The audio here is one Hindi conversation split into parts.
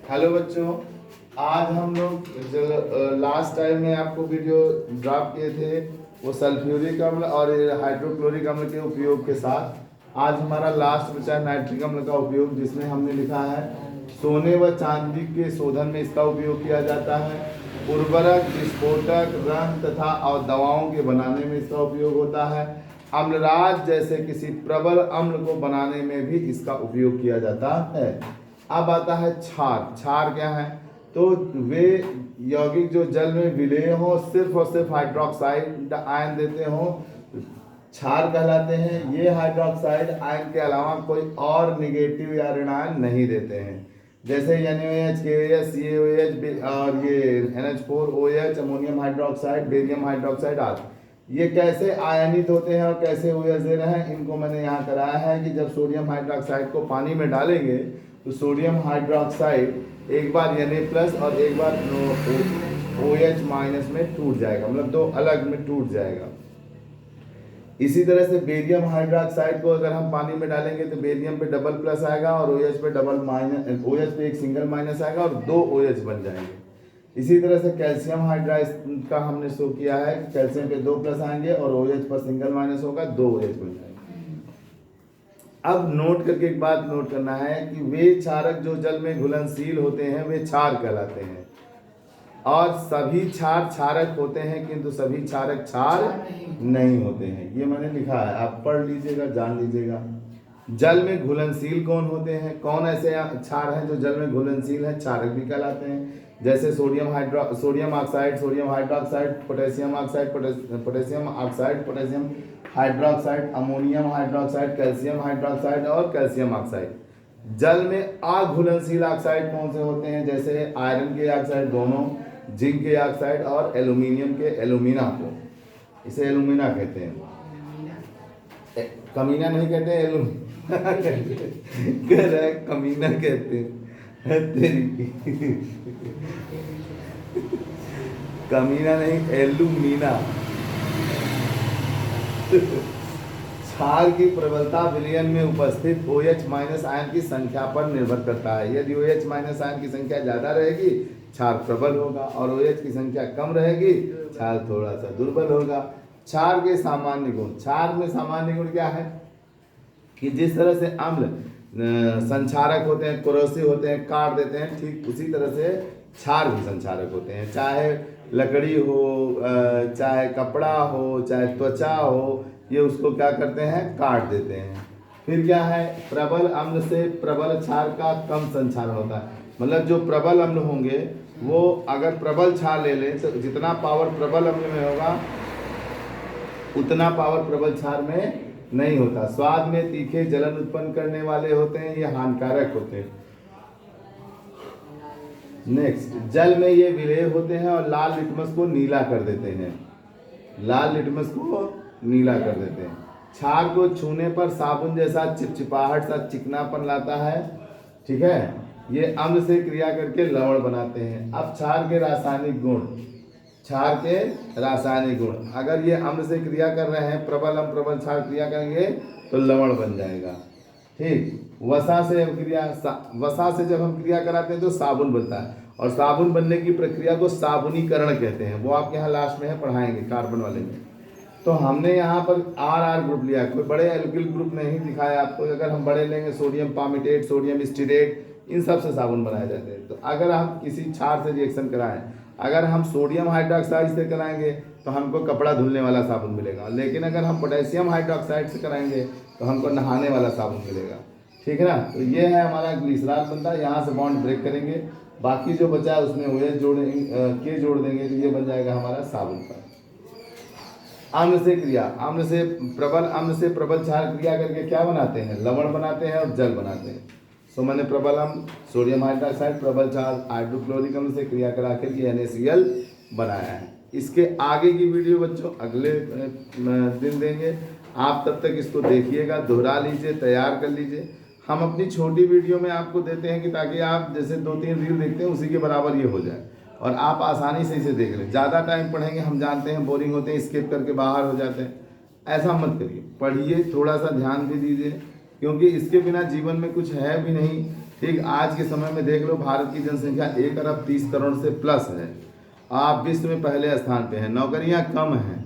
हेलो बच्चों, आज हम लोग जो लास्ट टाइम में आपको वीडियो ड्रॉप किए थे वो सल्फ्यूरिक अम्ल और हाइड्रोक्लोरिक अम्ल के उपयोग के साथ आज हमारा लास्ट बचा नाइट्रिक अम्ल का उपयोग, जिसमें हमने लिखा है सोने व चांदी के शोधन में इसका उपयोग किया जाता है, उर्वरक, विस्फोटक, रंग तथा और दवाओं के बनाने में इसका उपयोग होता है, अम्लराज जैसे किसी प्रबल अम्ल को बनाने में भी इसका उपयोग किया जाता है। अब आता है क्षार। क्षार क्या है? तो वे यौगिक जो जल में विलेय हो, सिर्फ और सिर्फ हाइड्रोक्साइड आयन देते हो, क्षार कहलाते हैं। ये हाइड्रोक्साइड आयन के अलावा कोई और निगेटिव या ऋण आयन नहीं देते हैं, जैसे NaOH, KOH, CaOH और ये NH4OH, ammonium hydroxide, barium hydroxide आदि। ये कैसे आयनित होते हैं और कैसे OH दे रहे हैं, इनको मैंने यहाँ कराया है कि जब सोडियम हाइड्रोक्साइड को पानी में डालेंगे तो सोडियम हाइड्रोक्साइड एक बार Na+ और एक बार OH- में टूट जाएगा, मतलब दो अलग में टूट जाएगा। इसी तरह से बेरियम हाइड्रोक्साइड को अगर हम पानी में डालेंगे तो बेरियम पे डबल प्लस आएगा और OH पे डबल माइनस, OH पे एक सिंगल माइनस आएगा और दो OH बन जाएंगे। इसी तरह से कैल्शियम हाइड्राइड का हमने शो किया है कि कैल्शियम पे 2 प्लस आएंगे और OH पर सिंगल माइनस होगा, 2 OH बन जाएंगे। अब नोट करके एक बात नोट करना है कि वे क्षारक जो जल में घुलनशील होते हैं वे क्षार कहलाते हैं, और सभी क्षार क्षारक होते हैं किंतु सभी क्षारक क्षार नहीं होते हैं। ये मैंने लिखा है, आप पढ़ लीजिएगा, जान लीजिएगा। जल में घुलनशील कौन होते हैं? कौन ऐसे क्षार हैं जो जल में घुलनशील हैं? क्षारक भी कहलाते हैं, जैसे sodium oxide, sodium hydroxide, potassium oxide, potassium oxide, potassium hydroxide, ammonium hydroxide, calcium hydroxide और कैल्शियम ऑक्साइड। जल में अघुलनशील ऑक्साइड कौन से होते हैं? जैसे आयरन के ऑक्साइड दोनों, जिंक के ऑक्साइड और एल्यूमिनियम के एल्यूमिना को, इसे एल्यूमिना कहते हैं। कमीना नहीं कहते, एल्यूमिना कह रहा है, कमीना कहते हैं तेरी कमीना नहीं, एल्यूमिना। क्षार की प्रबलता विलयन में उपस्थित OH- आयन की संख्या पर निर्भर करता है। यदि OH- आयन की संख्या ज्यादा रहेगी क्षार प्रबल होगा, और OH की संख्या कम रहेगी क्षार थोड़ा सा दुर्बल होगा। क्षार के सामान्य गुण। क्षार में सामान्य गुण क्या है कि जिस तरह से अम्ल संक्षारक होते हैं, कोरोसिव होते हैं, काट देते हैं, ठीक उसी तरह से क्षार भी संक्षारक होते हैं। चाहे लकड़ी हो, चाहे कपड़ा हो, चाहे त्वचा हो, ये उसको क्या करते हैं? काट देते हैं। फिर क्या है? प्रबल अम्ल से प्रबल क्षार का कम संक्षारण होता है, मतलब जो प्रबल अम्ल होंगे वो अगर प्रबल क्षार ले लें तो जितना पावर प्रबल अम्ल में होगा उतना पावर प्रबल क्षार में नहीं होता। स्वाद में तीखे, जलन उत्पन्न करने वाले होते हैं, ये हानिकारक होते हैं। नेक्स्ट, जल में ये विलेय होते हैं और लाल लिटमस को नीला कर देते हैं, लाल लिटमस को नीला कर देते हैं। क्षार को छूने पर साबुन जैसा चिपचिपाहट सा चिकनापन लाता है, ठीक है। ये अम्ल से क्रिया करके लवण बनाते हैं। अब क्षार के रासायनिक गुण। क्षार के रासायनिक गुण, अगर ये अम्ल से क्रिया कर रहे हैं, प्रबल अम्ल प्रबल क्षार क्रिया करेंगे तो लवण बन जाएगा, ठीक। वसा से जब हम क्रिया कराते हैं तो साबुन बनता है, और साबुन बनने की प्रक्रिया को साबुनीकरण कहते हैं। वो आपके यहाँ लास्ट में है, पढ़ाएंगे कार्बन वाले में। तो हमने यहाँ पर RR ग्रुप लिया, कोई बड़े एल्किल ग्रुप नहीं दिखाया आपको। अगर हम बड़े लेंगे, सोडियम पामिटेट, सोडियम स्टीरेट, इन सब से साबुन बनाए जाते हैं। तो अगर हम किसी क्षार से रिएक्शन कराएं, अगर हम सोडियम हाइड्रोक्साइड से कराएंगे तो हमको कपड़ा धुलने वाला साबुन मिलेगा, लेकिन अगर हम पोटेशियम हाइड्रोक्साइड से कराएंगे तो हमको नहाने वाला साबुन मिलेगा, ठीक है ना। तो ये है हमारा ग्लिसरॉल बनता है, यहाँ से बॉन्ड ब्रेक करेंगे, बाकी जो बचा है उसमें OH जोड़ देंगे तो ये बन जाएगा हमारा साबुन का। अम्ल से क्रिया, अम्ल से प्रबल क्षार क्रिया करके क्या बनाते हैं? लवण बनाते हैं और जल बनाते हैं। सो मैंने प्रबल अम्ल सोडियम हाइड्रोक्साइड, प्रबल क्षार हाइड्रोक्लोरिक अम्ल से क्रिया करा कर ये NaCl बनाया है। इसके आगे की वीडियो बच्चों अगले दिन देंगे, आप तब तक इसको देखिएगा, दोहरा लीजिए, तैयार कर लीजिए। हम अपनी छोटी वीडियो में आपको देते हैं कि ताकि आप जैसे 2-3 रील देखते हैं उसी के बराबर ये हो जाए और आप आसानी से इसे देख लें। ज़्यादा टाइम पढ़ेंगे, हम जानते हैं बोरिंग होते हैं, स्किप करके बाहर हो जाते हैं, ऐसा मत करिए। पढ़िए, थोड़ा सा ध्यान भी दीजिए, क्योंकि इसके बिना जीवन में कुछ है भी नहीं, ठीक, आज के समय में देख लो भारत की जनसंख्या 1 अरब 30 करोड़ से प्लस है। आप विश्व में पहले स्थान पे हैं, नौकरियां कम हैं।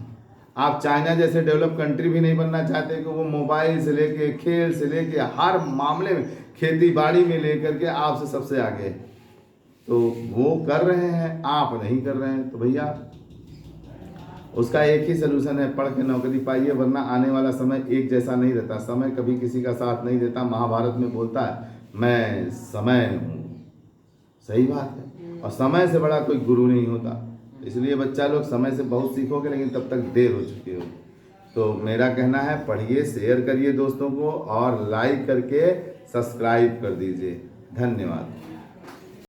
आप चाइना जैसे डेवलप कंट्री भी नहीं बनना चाहते कि वो मोबाइल से लेके खेल से लेके हर मामले में, खेती बाड़ी में लेकर के आपसे सबसे आगे। तो वो कर रहे हैं, आप नहीं कर रहे हैं, तो भैया उसका एक ही सलूशन है, पढ़ के नौकरी पाइए, वरना आने वाला समय एक जैसा नहीं रहता। समय कभी किसी का साथ नहीं देता। महाभारत में बोलता है मैं समय हूँ, सही बात है, और समय से बड़ा कोई गुरु नहीं होता। इसलिए बच्चा लोग समय से बहुत सीखोगे, लेकिन तब तक देर हो चुकी हो। तो मेरा कहना है पढ़िए, शेयर करिए दोस्तों को, और लाइक करके सब्सक्राइब कर दीजिए। धन्यवाद।